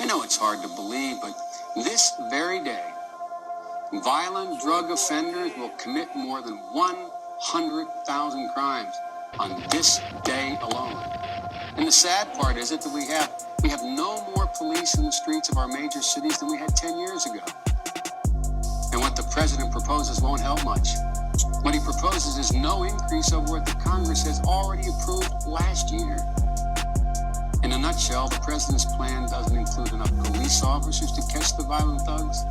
know it's hard to believe, but this very day, violent drug offenders will commit more than 100,000 crimes on this day alone. And the sad part is that we have no more police in the streets of our major cities than we had 10 years ago. And what the president proposes won't help much. What he proposes is no increase over what the Congress has already approved last year. In a nutshell, the president's plan doesn't include enough police officers to catch the violent thugs,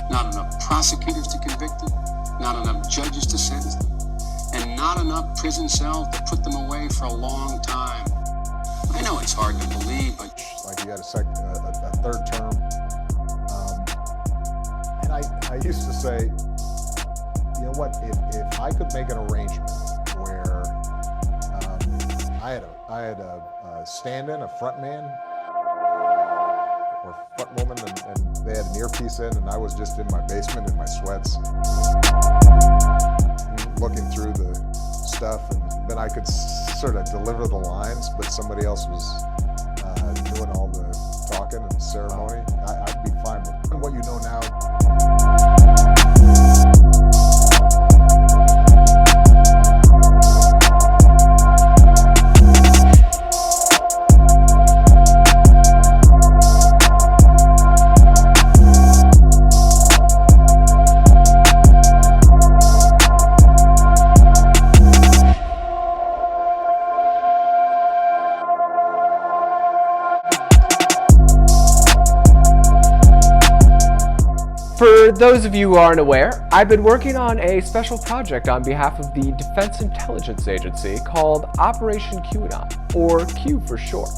not enough prosecutors to convict them, not enough judges to sentence them, and not enough prison cells to put them away for a long time. I know it's hard to believe, but... Like you had a third term. And I used to say, you know what, if I could make an arrangement where I had a stand-in, a front man, or front woman, and they had an earpiece in, and I was just in my basement in my sweats, looking through the stuff, and then I could sort of deliver the lines, but somebody else was doing all the talking and ceremony. I'd be fine with what you know now. For those of you who aren't aware, I've been working on a special project on behalf of the Defense Intelligence Agency called Operation QAnon, or Q for short.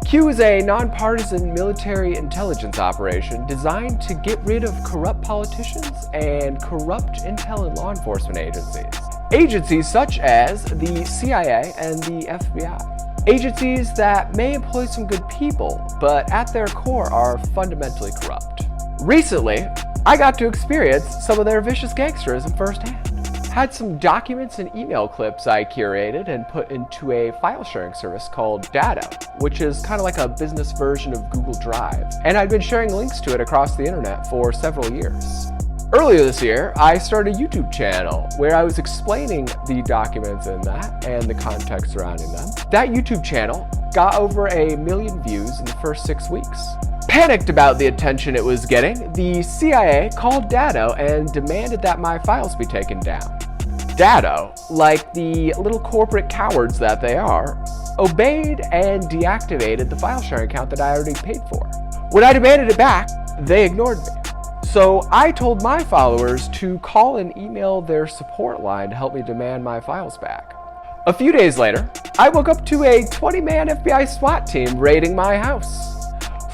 Q is a nonpartisan military intelligence operation designed to get rid of corrupt politicians and corrupt intel and law enforcement agencies. Agencies such as the CIA and the FBI. Agencies that may employ some good people, but at their core are fundamentally corrupt. Recently, I got to experience some of their vicious gangsterism firsthand. Had some documents and email clips I curated and put into a file sharing service called Datto, which is kind of like a business version of Google Drive, and I'd been sharing links to it across the internet for several years. Earlier this year, I started a YouTube channel where I was explaining the documents in that and the context surrounding them. That YouTube channel got over 1 million views in the first 6 weeks. Panicked about the attention it was getting, the CIA called Datto and demanded that my files be taken down. Datto, like the little corporate cowards that they are, obeyed and deactivated the file sharing account that I already paid for. When I demanded it back, they ignored me. So I told my followers to call and email their support line to help me demand my files back. A few days later, I woke up to a 20-man FBI SWAT team raiding my house.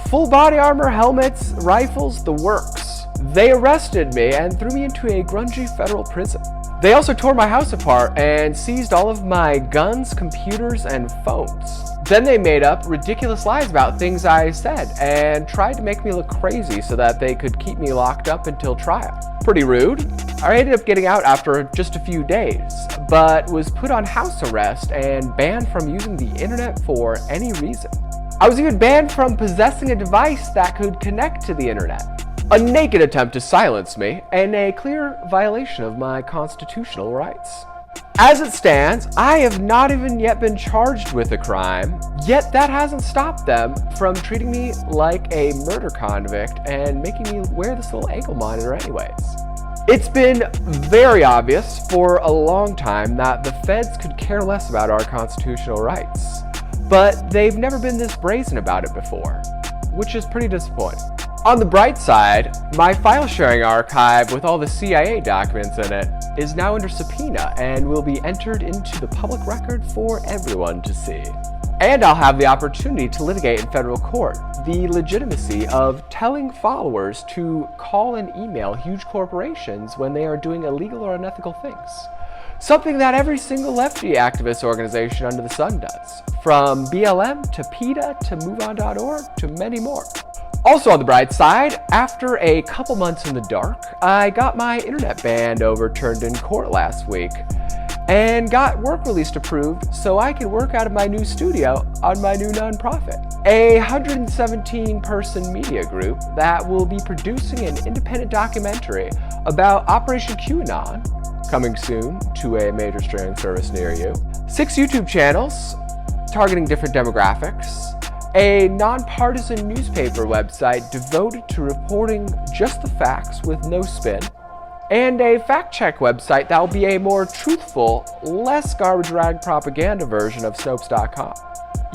Full body armor, helmets, rifles, the works. They arrested me and threw me into a grungy federal prison. They also tore my house apart and seized all of my guns, computers, and phones. Then they made up ridiculous lies about things I said and tried to make me look crazy so that they could keep me locked up until trial. Pretty rude. I ended up getting out after just a few days, but was put on house arrest and banned from using the internet for any reason. I was even banned from possessing a device that could connect to the internet. A naked attempt to silence me, and a clear violation of my constitutional rights. As it stands, I have not even yet been charged with a crime, yet that hasn't stopped them from treating me like a murder convict and making me wear this little ankle monitor anyways. It's been very obvious for a long time that the feds could care less about our constitutional rights. But they've never been this brazen about it before, which is pretty disappointing. On the bright side, my file sharing archive with all the CIA documents in it is now under subpoena and will be entered into the public record for everyone to see. And I'll have the opportunity to litigate in federal court the legitimacy of telling followers to call and email huge corporations when they are doing illegal or unethical things. Something that every single lefty activist organization under the sun does, from BLM to PETA to MoveOn.org to many more. Also on the bright side, after a couple months in the dark, I got my internet ban overturned in court last week and got work release approved so I can work out of my new studio on my new nonprofit. a 117-person media group that will be producing an independent documentary about Operation QAnon, coming soon to a major streaming service near you, 6 YouTube channels targeting different demographics, a nonpartisan newspaper website devoted to reporting just the facts with no spin, and a fact-check website that will be a more truthful, less garbage-rag propaganda version of Snopes.com.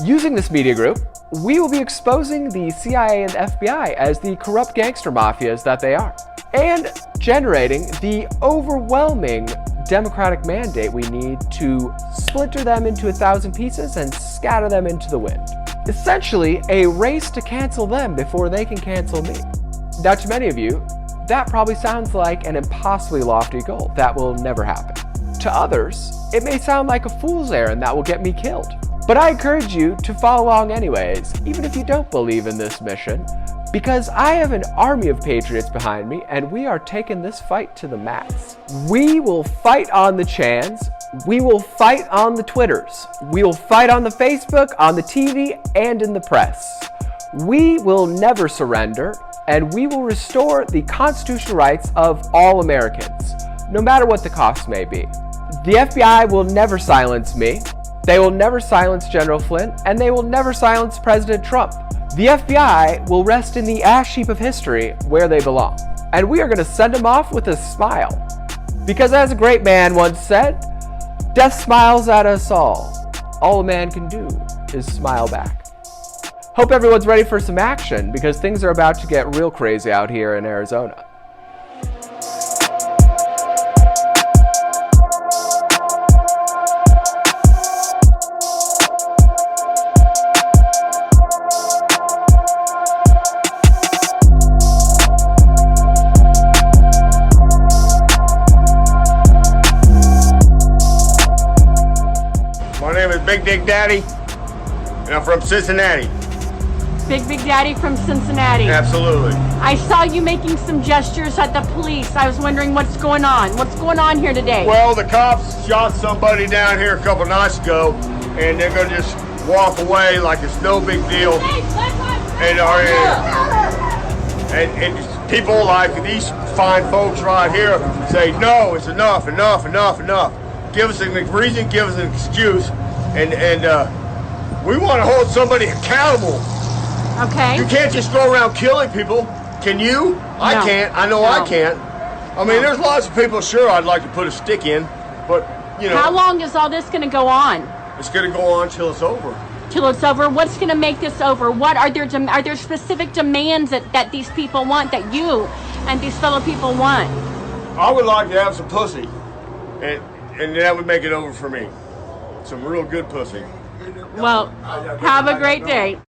Using this media group, we will be exposing the CIA and FBI as the corrupt gangster mafias that they are, and generating the overwhelming democratic mandate we need to splinter them into 1,000 pieces and scatter them into the wind. Essentially, a race to cancel them before they can cancel me. Now, to many of you, that probably sounds like an impossibly lofty goal that will never happen. To others, it may sound like a fool's errand that will get me killed. But I encourage you to follow along anyways, even if you don't believe in this mission, because I have an army of patriots behind me and we are taking this fight to the max. We will fight on the Chans, we will fight on the Twitters, we will fight on the Facebook, on the TV, and in the press. We will never surrender, and we will restore the constitutional rights of all Americans, no matter what the cost may be. The FBI will never silence me, they will never silence General Flynn, and they will never silence President Trump. The FBI will rest in the ash heap of history where they belong, and we are going to send them off with a smile. Because as a great man once said, death smiles at us all. All a man can do is smile back. Hope everyone's ready for some action, because things are about to get real crazy out here in Arizona. My name is Big Dick Daddy, and I'm from Cincinnati. Big Daddy from Cincinnati. Absolutely. I saw you making some gestures at the police. I was wondering what's going on. What's going on here today? Well, the cops shot somebody down here a couple nights ago, and they're gonna just walk away like it's no big deal. And people like these fine folks right here say, no, it's enough. Give us a reason, give us an excuse, and we want to hold somebody accountable. Okay. You can't just go around killing people. Can you? I can't. I know I can't. I mean, there's lots of people, sure, I'd like to put a stick in, but, you know. How long is all this going to go on? It's going to go on till it's over. Till it's over? What's going to make this over? What are there specific demands that these people want, that you and these fellow people want? I would like to have some pussy, and that would make it over for me. Some real good pussy. Well, have a great day.